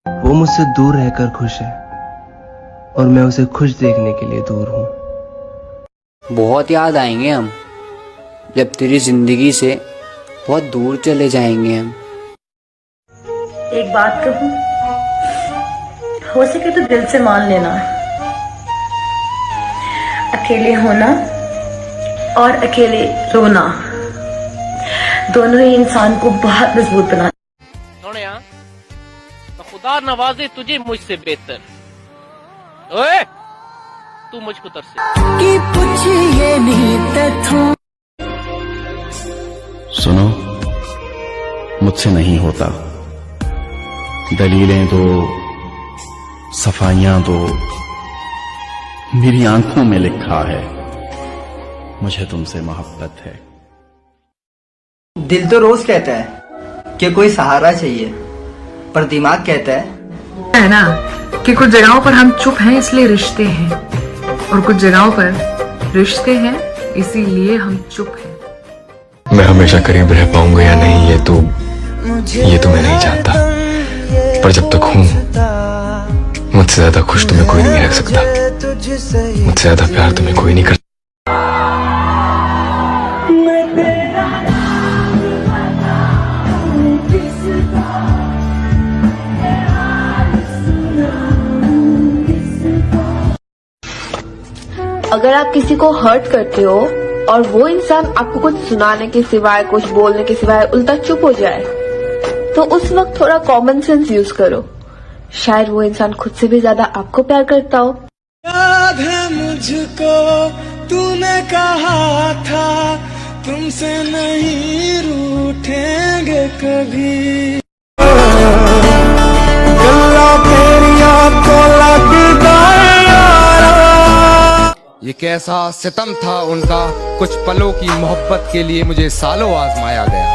वो मुझसे दूर रहकर खुश है और मैं उसे खुश देखने के लिए दूर हूं। बहुत याद आएंगे हम जब तेरी जिंदगी से बहुत दूर चले जाएंगे हम। एक बात कहूं, हो सके तो दिल से मान लेना, अकेले होना और अकेले रोना दोनों ही इंसान को बहुत मजबूत बना। सोनिया, तो खुदा नवाजे तुझे मुझसे बेहतर। ओए, तू मुझको तरसे कि पूछिए नहीं। सुनो, मुझसे नहीं होता। दलीलें दो, सफाइयां दो, मेरी आंखों में लिखा है मुझे तुमसे मोहब्बत है। दिल तो रोज कहता है कि कोई सहारा चाहिए, पर दिमाग कहता है ना कि कुछ जगहों पर हम चुप हैं इसलिए रिश्ते हैं, और कुछ जगहों पर रिश्ते हैं इसीलिए हम चुप हैं। मैं हमेशा करीब रह पाऊंगा या नहीं ये तो मैं नहीं जानता, पर जब तक हूँ मुझसे ज्यादा खुश तुम्हें कोई नहीं रख सकता, मुझसे ज्यादा प्यार तुम्हें कोई नहीं कर। अगर आप किसी को हर्ट करते हो और वो इंसान आपको कुछ सुनाने के सिवाय, कुछ बोलने के सिवाय उल्टा चुप हो जाए, तो उस वक्त थोड़ा कॉमन सेंस यूज करो। शायद वो इंसान खुद से भी ज्यादा आपको प्यार करता हो। याद है मुझको तूने कहा था तुमसे नहीं रूठेंगे कभी। ये कैसा सितम था उनका, कुछ पलों की मोहब्बत के लिए मुझे सालों आजमाया गया।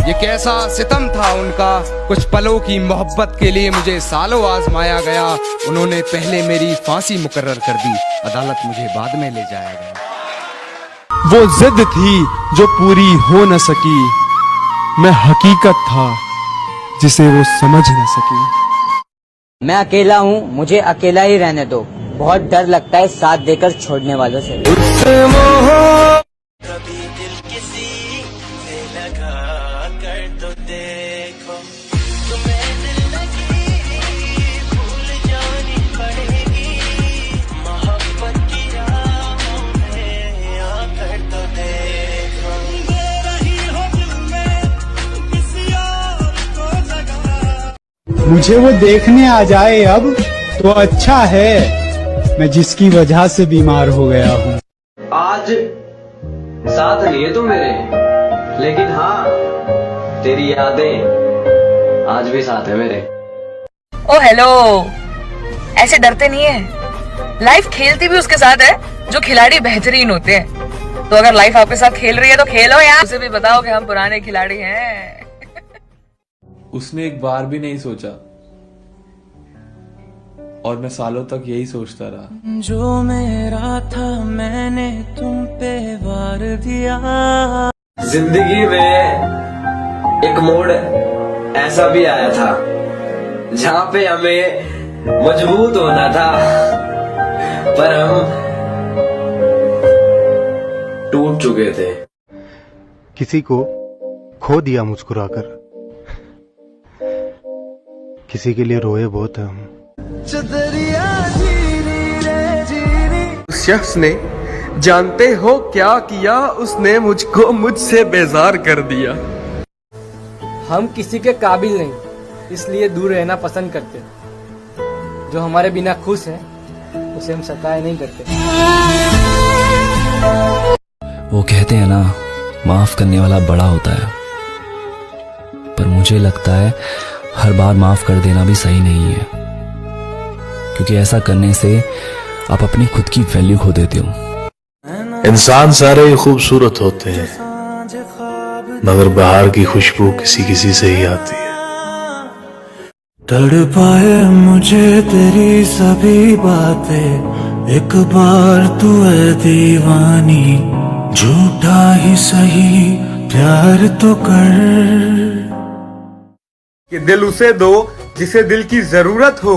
ये कैसा सितम था उनका, कुछ पलों की मोहब्बत के लिए मुझे सालों आजमाया गया। उन्होंने पहले मेरी फांसी मुकर्रर कर दी, अदालत मुझे बाद में ले जाया गया। वो जिद थी जो पूरी हो न सकी, मैं हकीकत था जिसे वो समझ न सकी। मैं अकेला हूँ, मुझे अकेला ही रहने दो। बहुत डर लगता है साथ देकर छोड़ने वालों से। कभी दिल किसी से लगा कर तो देखो, तुम्हें दिल लगी भूल जानी पड़ेगी, मोहब्बत की राहों में आकर तो देखो। दे रही हो दिल में किसी और को जगह। मुझे वो देखने आ जाए अब तो अच्छा है, मैं जिसकी वजह से बीमार हो गया हूँ। आज साथ नहीं है तुम मेरे, लेकिन हाँ तेरी यादें आज भी साथ है मेरे। ओ हेलो, ऐसे डरते नहीं है। लाइफ खेलती भी उसके साथ है जो खिलाड़ी बेहतरीन होते हैं। तो अगर लाइफ आपके साथ खेल रही है तो खेलो यार, उसे भी बताओ कि हम पुराने खिलाड़ी हैं। उसने एक बार भी नहीं सोचा और मैं सालों तक यही सोचता रहा। जो मेरा था मैंने तुम पे वार दिया। जिंदगी में एक मोड़ ऐसा भी आया था जहाँ पे हमें मजबूत होना था, पर हम टूट चुके थे। किसी को खो दिया मुस्कुराकर, किसी के लिए रोए बहुत है हम। उस शख्स ने जानते हो क्या किया, उसने मुझको मुझसे बेजार कर दिया। हम किसी के काबिल नहीं, इसलिए दूर रहना पसंद करते हैं। जो हमारे बिना खुश है उसे हम सताए नहीं करते। वो कहते हैं ना, माफ करने वाला बड़ा होता है, पर मुझे लगता है हर बार माफ कर देना भी सही नहीं है, क्योंकि ऐसा करने से आप अपनी खुद की वैल्यू खो देते हो। इंसान सारे ही खूबसूरत होते हैं, मगर बाहर की खुशबू किसी किसी से ही आती है। तड़पाए मुझे तेरी सभी बातें, एक बार तू है दीवानी, झूठा ही सही प्यार तो कर। कि दिल उसे दो जिसे दिल की जरूरत हो,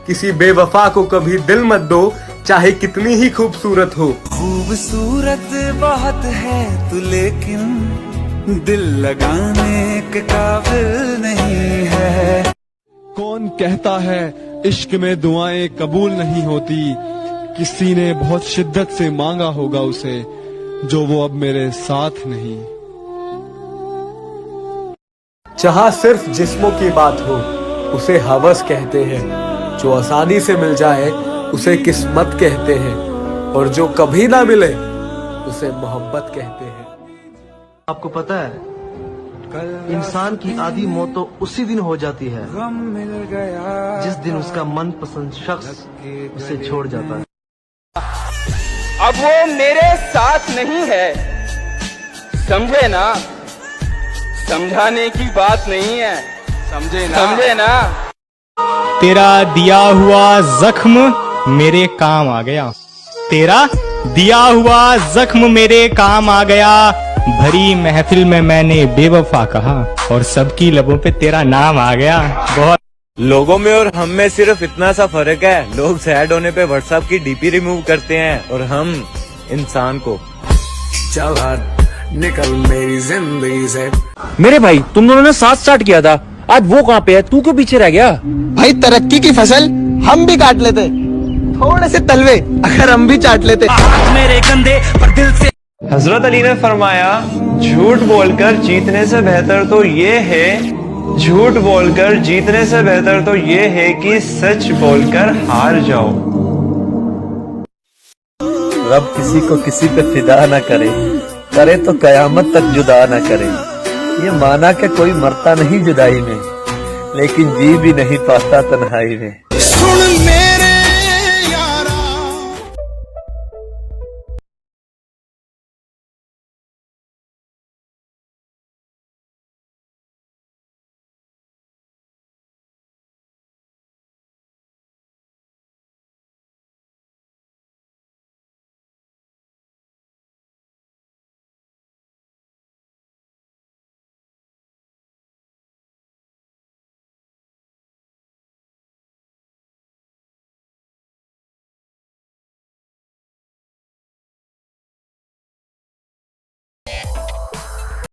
किसी बेवफा को कभी दिल मत दो, चाहे कितनी ही खूबसूरत हो। खूबसूरत बहुत है तू लेकिन दिल लगाने के काबिल नहीं है। कौन कहता है इश्क में दुआएं कबूल नहीं होती, किसी ने बहुत शिद्दत से मांगा होगा उसे, जो वो अब मेरे साथ नहीं। जहां सिर्फ जिस्मों की बात हो उसे हवस कहते हैं, जो आसानी से मिल जाए उसे किस्मत कहते हैं, और जो कभी ना मिले उसे मोहब्बत कहते हैं। आपको पता है इंसान की आधी मौत तो उसी दिन हो जाती है जिस दिन उसका मनपसंद शख्स उसे छोड़ जाता है। अब वो मेरे साथ नहीं है, समझे ना? समझाने की बात नहीं है, समझे ना? तेरा दिया हुआ जख्म मेरे काम आ गया, तेरा दिया हुआ जख्म मेरे काम आ गया। भरी महफिल में मैंने बेवफा कहा और सबकी लबों पे तेरा नाम आ गया। बहुत लोगों में और हम में सिर्फ इतना सा फर्क है, लोग सैड होने पे व्हाट्सएप की डीपी रिमूव करते हैं और हम इंसान को। चल निकल मेरी जिंदगी से। मेरे भाई तुम दोनों ने साथ स्टार्ट किया था, आज वो कहाँ पे है? तू क्यों पीछे रह गया? भाई तरक्की की फसल हम भी काट लेते, थोड़े से तलवे अगर हम भी चाट लेते। मेरे कंधे पर दिल से। हजरत अली ने फरमाया, झूठ बोलकर जीतने से बेहतर तो ये है, झूठ बोलकर जीतने से बेहतर तो ये है कि सच बोलकर हार जाओ। रब किसी को किसी पे फिदा न करे, करे तो कयामत तक जुदा न करे। ये माना कि कोई मरता नहीं जुदाई में, लेकिन जी भी नहीं पाता तन्हाई में। सुन ले